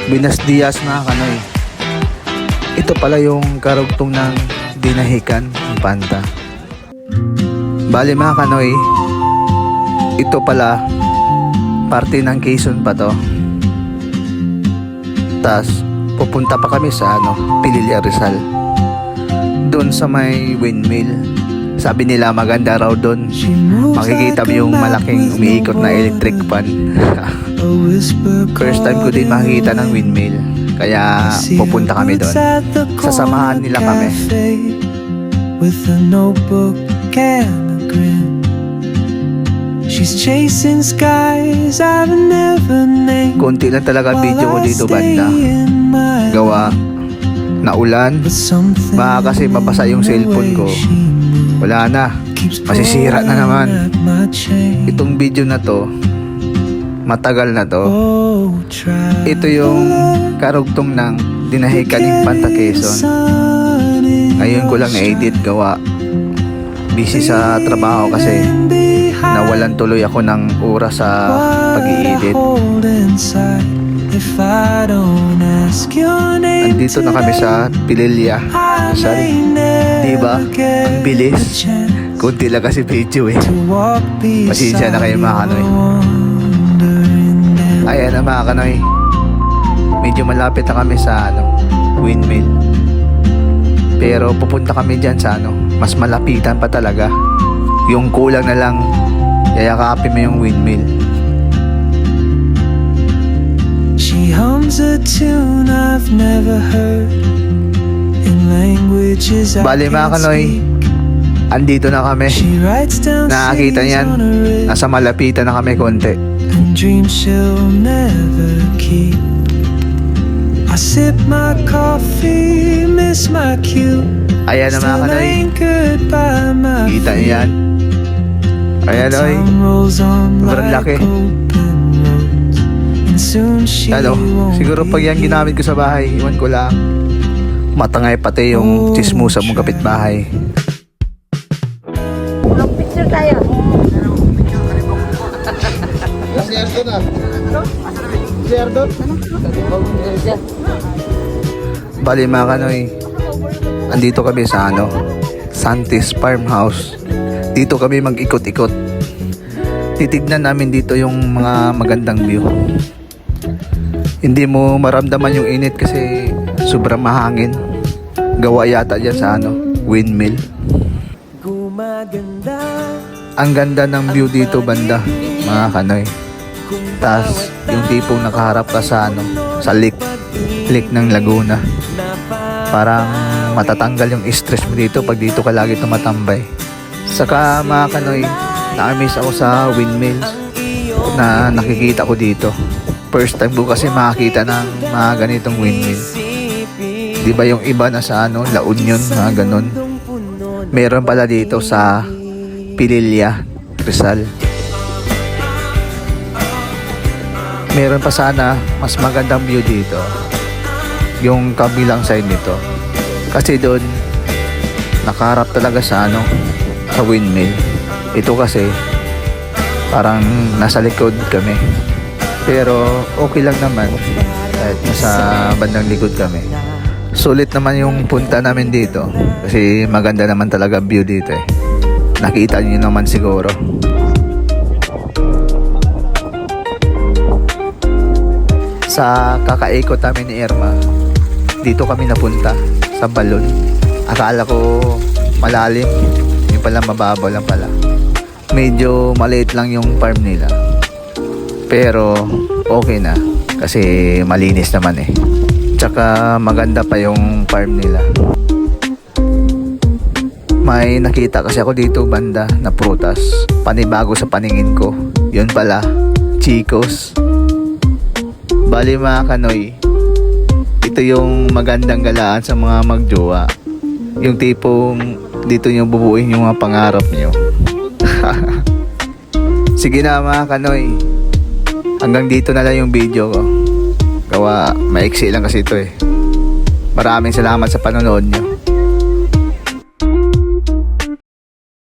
Buenos Dias mga kanoy. Ito pala yung karugtong ng Dinahican Infanta. Bali mga kanoy, ito pala parte ng Quezon pa to. Tas pupunta pa kami sa Pililla Rizal. Doon sa may windmill. Sabi nila maganda raw doon. Makikita mo yung malaking umiikot na electric fan. First time ko din makikita ng windmill. Kaya pupunta kami doon. Sasamahan nila kami. With a notebook and a grin. She's chasing skies I've never named. Konti lang talaga video ko dito banda. Gawa na ulan. Baka kasi mabasa yung cellphone ko. Wala na, masisira na naman. Itong video na to, matagal na to. Ito yung karugtong ng Dinahican Infanta Quezon. Ngayon ko lang na-edit gawa. Busy sa trabaho kasi nawalan tuloy ako ng oras sa pag-i-edit. Andito na kami sa Pililla Rizal. Diba? Ang bilis. Kunti lang kasi video eh. Pasensya na kayo mga kanoy. Ayan na mga kanoy. Medyo malapit na kami sa windmill. Pero pupunta kami dyan sa mas malapitan pa talaga. Yung kulang na lang yayakapin mo yung windmill. She hums a tune I've never heard in languages I Bali mga kanoy, andito na kami. Nakakita niyan, nasa malapitan na kami konti. And dreams she'll never keep. I sip my coffee, miss my cue. Ayan na mga kanoy, kita niyan. Ayan oy, sobrang laki. Siguro pag yan ginamit ko sa bahay, iwan ko lang. Matangay pati yung chismusa mong kapitbahay. Picture tayo. Bali mga kanoy, andito kami sa Santis Farmhouse. Dito kami mag-ikot-ikot. Titignan namin dito yung mga magandang view. Hindi mo maramdaman yung init kasi sobrang mahangin. Gawa yata dyan sa windmill. Ang ganda ng view dito banda mga kanoy. Tas yung tipong nakaharap ka sa lake ng Laguna. Parang matatanggal yung stress mo dito pag dito ka lagi tumatambay. Saka mga kanoy, na-miss ako sa windmills na nakikita ko dito. First time ko kasi makakita ng mga ganitong windmill. Di ba yung iba na sa La Union, mga ganon. Meron pala dito sa Pililla Rizal. Meron pa sana mas magandang view dito, yung kabilang side nito. Kasi doon nakaharap talaga sa sa windmill. Ito kasi parang nasa likod kami. Pero okay lang naman kahit nasa bandang likod kami. Sulit naman yung punta namin dito kasi maganda naman talaga view dito eh. Nakita niyo naman siguro. Sa kakaikot namin ni Irma, dito kami napunta sa balon. Akala ko malalim, yung pala mababaw lang pala. Medyo maliit lang yung farm nila. Pero okay na kasi malinis naman eh. Tsaka maganda pa yung farm nila. May nakita kasi ako dito banda na prutas. Panibago sa paningin ko. Yun pala, chicos. Bali mga kanoy, ito yung magandang galaan sa mga magjowa. Yung tipong dito nyo bubuin yung mga pangarap nyo. Sige na mga kanoy, hanggang dito na lang yung video ko. Gawa maiksi lang kasi ito eh. Maraming salamat sa panonood nyo.